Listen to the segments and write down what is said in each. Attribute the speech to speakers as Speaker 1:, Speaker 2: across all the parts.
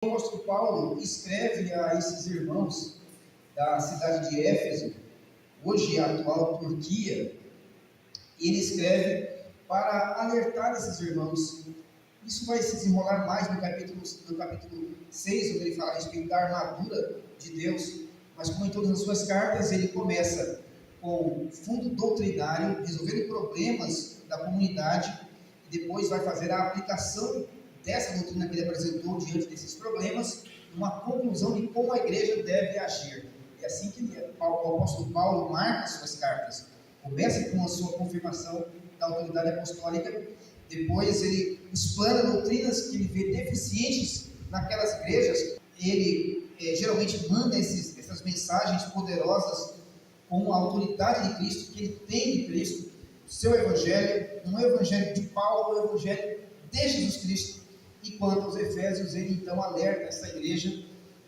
Speaker 1: O apóstolo Paulo escreve a esses irmãos da cidade de Éfeso, hoje a atual Turquia, e ele escreve para alertar esses irmãos. Isso vai se desenrolar mais no capítulo 6, onde ele fala a respeito da armadura de Deus, mas como em todas as suas cartas, ele começa com fundo doutrinário, resolvendo problemas da comunidade, e depois vai fazer a aplicação dessa doutrina que ele apresentou diante desses problemas, uma conclusão de como a igreja deve agir. É assim que o apóstolo Paulo marca suas cartas. Começa com a sua confirmação da autoridade apostólica, depois ele explana doutrinas que ele vê deficientes naquelas igrejas. Ele geralmente manda essas mensagens poderosas com a autoridade de Cristo, que ele tem de Cristo, o seu evangelho, não é o evangelho de Paulo, é o evangelho de Jesus Cristo. E quanto aos Efésios, ele então alerta essa igreja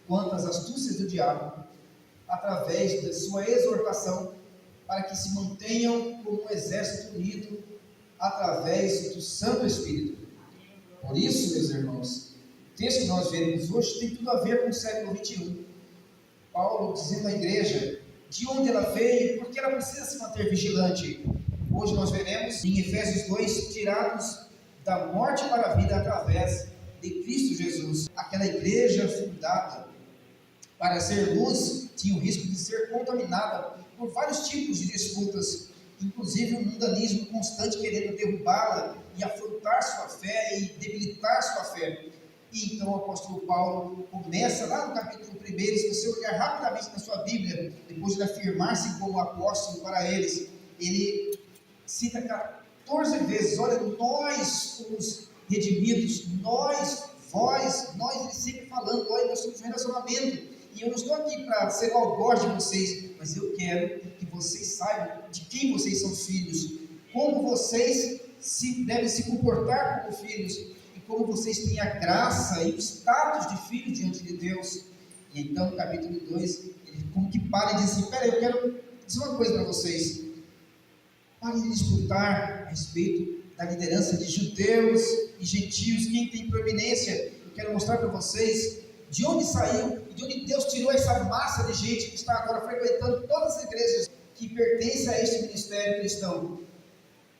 Speaker 1: quanto às astúcias do diabo, através da sua exortação, para que se mantenham como um exército unido, através do Santo Espírito. Por isso, meus irmãos, o texto que nós veremos hoje tem tudo a ver com o século XXI. Paulo dizendo à igreja de onde ela veio, porque ela precisa se manter vigilante. Hoje nós veremos em Efésios 2, tirados da morte para a vida através de Cristo Jesus. Aquela igreja fundada para ser luz tinha o risco de ser contaminada por vários tipos de disputas, inclusive um mundanismo constante querendo derrubá-la e afrontar sua fé e debilitar sua fé. E então o apóstolo Paulo começa lá no capítulo 1, se você olhar rapidamente na sua Bíblia, depois de afirmar-se como apóstolo para eles, ele cita 14 vezes, olha, nós somos redimidos, nós, vós, ele sempre falando, olha, nós somos um relacionamento, e eu não estou aqui para ser o algoz de vocês, mas eu quero que vocês saibam de quem vocês são filhos, como vocês devem se comportar como filhos, e como vocês têm a graça e o status de filho diante de Deus. E então no capítulo 2, ele como que para e diz assim, eu quero dizer uma coisa para vocês, parem de disputar a respeito da liderança de judeus e gentios, quem tem proeminência. Eu quero mostrar para vocês de onde saiu e de onde Deus tirou essa massa de gente que está agora frequentando todas as igrejas que pertencem a este ministério cristão.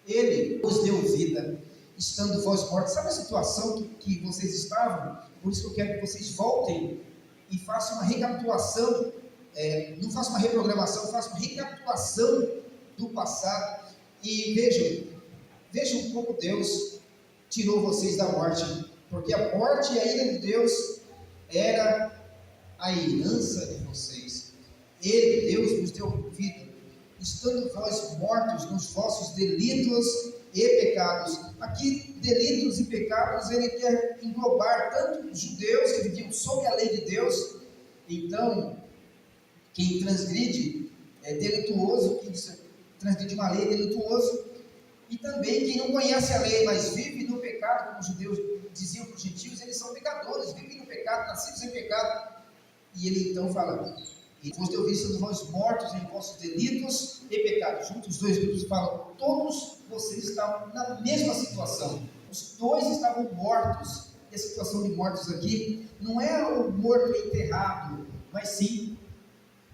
Speaker 1: Ele os deu vida, estando vós mortos. Sabe a situação que vocês estavam? Por isso que eu quero que vocês voltem e façam uma recapitulação, não façam uma reprogramação, façam uma recapitulação do passado e vejam como Deus tirou vocês da morte, porque a morte e a ira de Deus era a herança de vocês. Ele, Deus, nos deu vida, estando vós mortos nos vossos delitos e pecados. Aqui, delitos e pecados, ele quer englobar tanto os judeus que viviam sob a lei de Deus. Então, quem transgride é delituoso, quem transgride uma lei é delituoso, e também quem não conhece a lei, mas vive no pecado, como os judeus diziam para os gentios, eles são pecadores, vivem no pecado, nascidos em pecado. E ele então fala, e vos deu vida sendo vós mortos em vossos delitos e pecados. Juntos os dois grupos falam, todos vocês estavam na mesma situação, os dois estavam mortos. E a situação de mortos aqui não é o morto enterrado, mas sim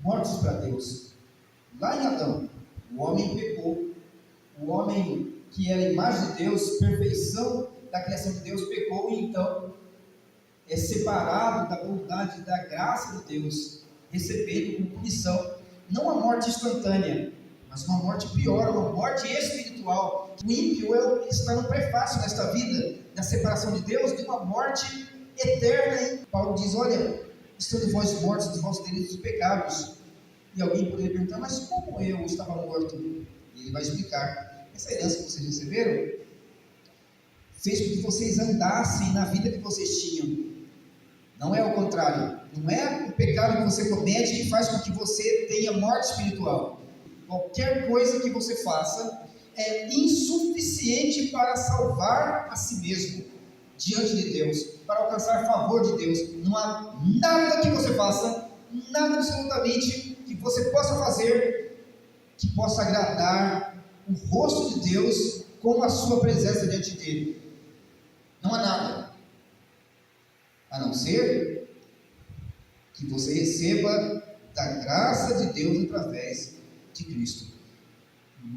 Speaker 1: mortos para Deus. Lá em Adão, o homem pecou, o homem que era a imagem de Deus, perfeição da criação de Deus, pecou e então é separado da bondade, da graça de Deus, recebendo como punição, não a morte instantânea, mas uma morte pior, uma morte espiritual. O ímpio está no prefácio desta vida, da separação de Deus, de uma morte eterna. E Paulo diz, olha, estando vós mortos dos vossos delitos e pecados. E alguém poderia perguntar, mas como eu estava morto? E ele vai explicar, essa herança que vocês receberam, fez com que vocês andassem na vida que vocês tinham. Não é o contrário. Não é o pecado que você comete que faz com que você tenha morte espiritual. Qualquer coisa que você faça é insuficiente para salvar a si mesmo diante de Deus, para alcançar favor de Deus. Não há nada que você faça, nada absolutamente que você possa fazer que possa agradar o rosto de Deus com a sua presença diante dele. Não há nada. a não ser que você receba da graça de Deus através de Cristo,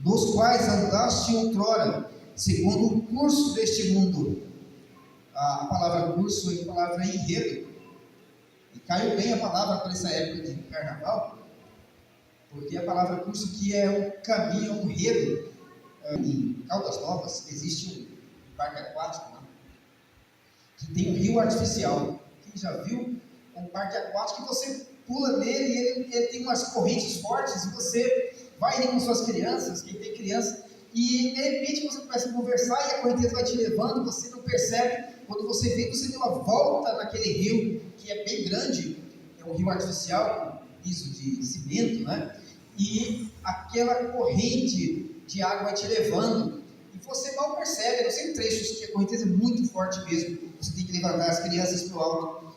Speaker 1: nos quais andaste outrora, segundo o curso deste mundo. A palavra curso é a palavra enredo, e caiu bem a palavra para essa época de carnaval, porque a palavra curso que é um caminho, um enredo. Em Caldas Novas existe um parque aquático, né, que tem um rio artificial. Quem já viu um parque aquático que você pula nele e ele tem umas correntes fortes, e você vai ali com suas crianças, quem tem criança, e de repente você começa a conversar e a correnteza vai te levando, você não percebe, quando você vê que você deu uma volta naquele rio, que é bem grande, é um rio artificial, com piso de cimento, né? E aquela corrente de água vai te levando, e você mal percebe, não sei, trechos que a correnteza é muito forte mesmo, você tem que levantar as crianças para o alto.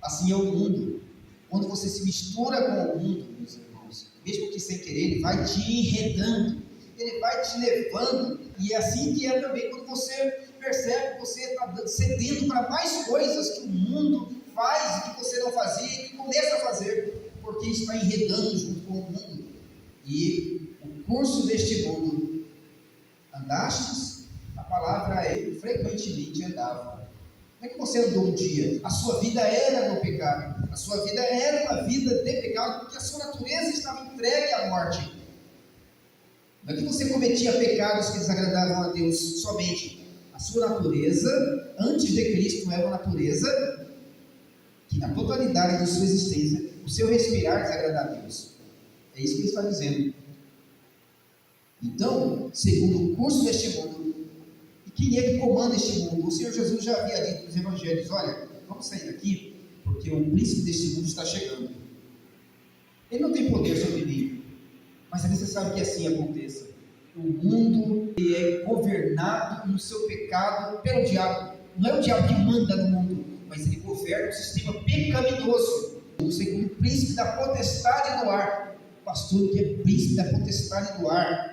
Speaker 1: Assim é o mundo. Quando você se mistura com o mundo, meus irmãos, mesmo que sem querer, ele vai te enredando, ele vai te levando, e é assim que é também quando você percebe que você está cedendo para mais coisas que o mundo faz e que você não fazia e que começa a fazer, porque está enredando junto com o mundo. E o curso deste mundo andastes, a palavra é frequentemente andava. Como é que você andou um dia? A sua vida era no pecado, a sua vida era uma vida de pecado, porque a sua natureza estava entregue à morte. Não é que você cometia pecados que desagradavam a Deus somente. A sua natureza, antes de Cristo, era uma natureza que na totalidade da sua existência, o seu respirar desagrada a Deus. É isso que ele está dizendo. Então, segundo o curso deste mundo, e quem é que comanda este mundo? O Senhor Jesus já havia dito nos evangelhos: olha, vamos sair daqui, porque o príncipe deste mundo está chegando. Ele não tem poder sobre mim, mas é necessário que assim aconteça. O mundo é governado no seu pecado pelo diabo. Não é o diabo que manda no mundo, mas ele governa o sistema pecaminoso. Segundo o príncipe da potestade do ar. Pastor, que é príncipe da potestade do ar?